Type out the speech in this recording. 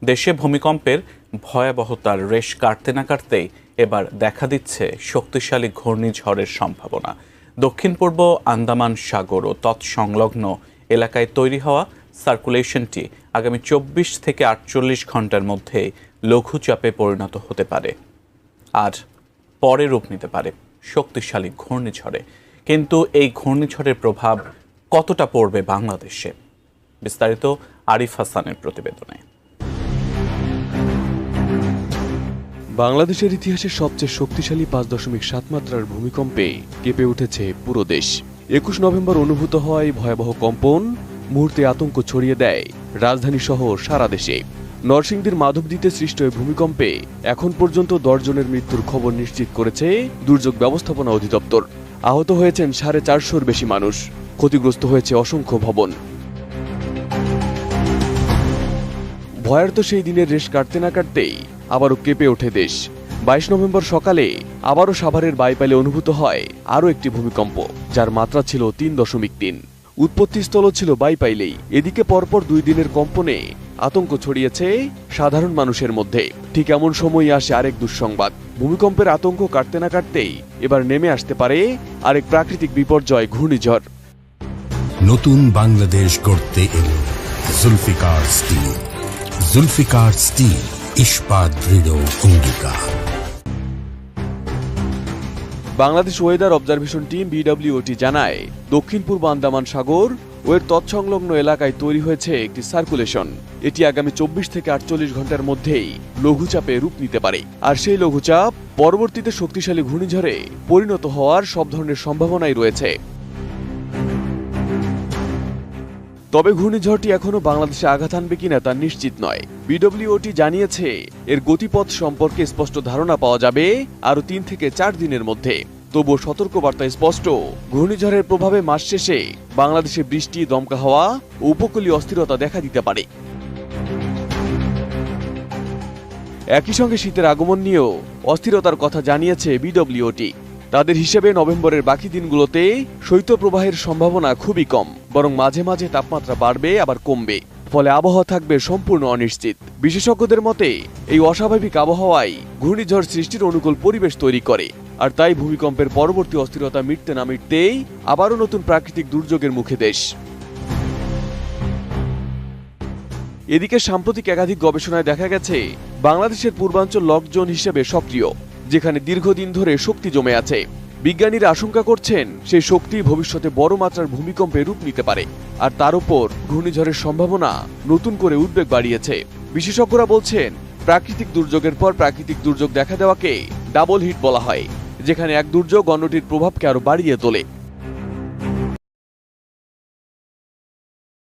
দেশে ভূমিকম্পের ভয়াবহতার রেশ কাটতে না কাটতেই এবার দেখা দিচ্ছে শক্তিশালী ঘূর্ণিঝড়ের সম্ভাবনা। দক্ষিণ পূর্ব আন্দামান সাগর ও তৎসংলগ্ন এলাকায় তৈরি হওয়া সার্কুলেশনটি আগামী ২৪ থেকে ৪৮ ঘন্টার মধ্যে লঘুচাপে পরিণত হতে পারে আর পরে রূপ নিতে পারে শক্তিশালী ঘূর্ণিঝড়ে। কিন্তু এই ঘূর্ণিঝড়ের প্রভাব কতটা পড়বে বাংলাদেশে? বিস্তারিত আরিফ হাসানের প্রতিবেদনে। বাংলাদেশের ইতিহাসে সবচেয়ে শক্তিশালী ৫.৭ মাত্রার ভূমিকম্পে কেঁপে উঠেছে পুরো দেশ। ২১ নভেম্বর অনুভূত হয় ভয়াবহ কম্পন মুহূর্তে আতঙ্ক ছড়িয়ে দেয় রাজধানী সহ সারা দেশে। নরসিংদীর মাধবদীতে সৃষ্ট এই ভূমিকম্পে এখন পর্যন্ত ১০ জনের মৃত্যুর খবর নিশ্চিত করেছে দুর্যোগ ব্যবস্থাপনা অধিদপ্তর। আহত হয়েছেন ৪৫০-র বেশি মানুষ, ক্ষতিগ্রস্ত হয়েছে অসংখ্য ভবন। ভয়ার্ত সেই দিনের রেশ কাটতে না কাটতেই আবারও কেঁপে ওঠে দেশ। ২২ নভেম্বর সকালে আবারও সাভারের বাইপাইলে অনুভূত হয় আরও একটি ভূমিকম্প, যার মাত্রা ছিল ৩.৩। উৎপত্তিস্থলও ছিল বাইপাইলেই। এদিকে পরপর ২ দিনের কম্পনে আতঙ্ক ছড়িয়েছে সাধারণ মানুষের মধ্যে। ঠিক এমন সময়ই আসে আরেক দুঃসংবাদ। ভূমিকম্পের আতঙ্ক কাটতে না কাটতেই এবার নেমে আসতে পারে আরেক প্রাকৃতিক বিপর্যয়, ঘূর্ণিঝড়। নতুন বাংলাদেশ গড়তে এলো জুলফিকার স্টিল। জুলফিকার স্টিল, ইস্পাত দৃঢ় অঙ্গীকার। Bangladesh weather observation team BWOT জানায়, দক্ষিণ পূর্ব আন্দামান সাগর ও এর তৎসংলগ্ন এলাকায় তৈরি হয়েছে একটি সার্কুলেশন। এটি আগামী ২৪ থেকে ৪৮ ঘন্টার মধ্যেই লঘুচাপে রূপ নিতে পারে। আর সেই লঘুচাপ পরবর্তীতে শক্তিশালী ঘূর্ণিঝড়ে পরিণত হওয়ার সব ধরনের সম্ভাবনাই রয়েছে। তবে ঘূর্ণিঝড়টি এখনো বাংলাদেশে আঘাত আনবে কিনা তা নিশ্চিত নয়। BWOT জানিয়েছে, এর গতিপথ সম্পর্কে স্পষ্ট ধারণা পাওয়া যাবে আরও ৩ থেকে ৪ দিনের মধ্যে। তবুও সতর্কবার্তা স্পষ্ট, ঘূর্ণিঝড়ের প্রভাবে মাস শেষে বাংলাদেশে বৃষ্টি, দমকা হাওয়া ও উপকূলীয় অস্থিরতা দেখা দিতে পারে। একই সঙ্গে শীতের আগমন নিয়েও অস্থিরতার কথা জানিয়েছে BWOT। তাদের হিসেবে নভেম্বরের বাকি দিনগুলোতে শৈত্যপ্রবাহের সম্ভাবনা খুবই কম, বরং মাঝে মাঝে তাপমাত্রা বাড়বে আবার কমবে। ফলে আবহাওয়া থাকবে সম্পূর্ণ অনিশ্চিত। বিশেষজ্ঞদের মতে, এই অস্বাভাবিক আবহাওয়ায় ঘূর্ণিঝড় সৃষ্টির অনুকূল পরিবেশ তৈরি করে। আর তাই ভূমিকম্পের পরবর্তী অস্থিরতা মিটতে না মিটতেই আবারও নতুন প্রাকৃতিক দুর্যোগের মুখে দেশ। এদিকে সাম্প্রতিক একাধিক গবেষণায় দেখা গেছে, বাংলাদেশের পূর্বাঞ্চল লক জোন হিসেবে সক্রিয়, যেখানে দীর্ঘদিন ধরে শক্তি জমে আছে। বিজ্ঞানীরা আশঙ্কা করছেন, সেই শক্তি ভবিষ্যতে বড় মাত্রার ভূমিকম্পে রূপ নিতে পারে। আর তার উপর ঘূর্ণিঝড়ের সম্ভাবনা নতুন করে উদ্বেগ বাড়িয়েছে। বিশেষজ্ঞরা বলছেন, প্রাকৃতিক দুর্যোগের পর প্রাকৃতিক দুর্যোগ দেখা দেওয়াকে ডাবল হিট বলা হয়, যেখানে এক দুর্যোগ অন্যটির প্রভাবকে আরো বাড়িয়ে তোলে।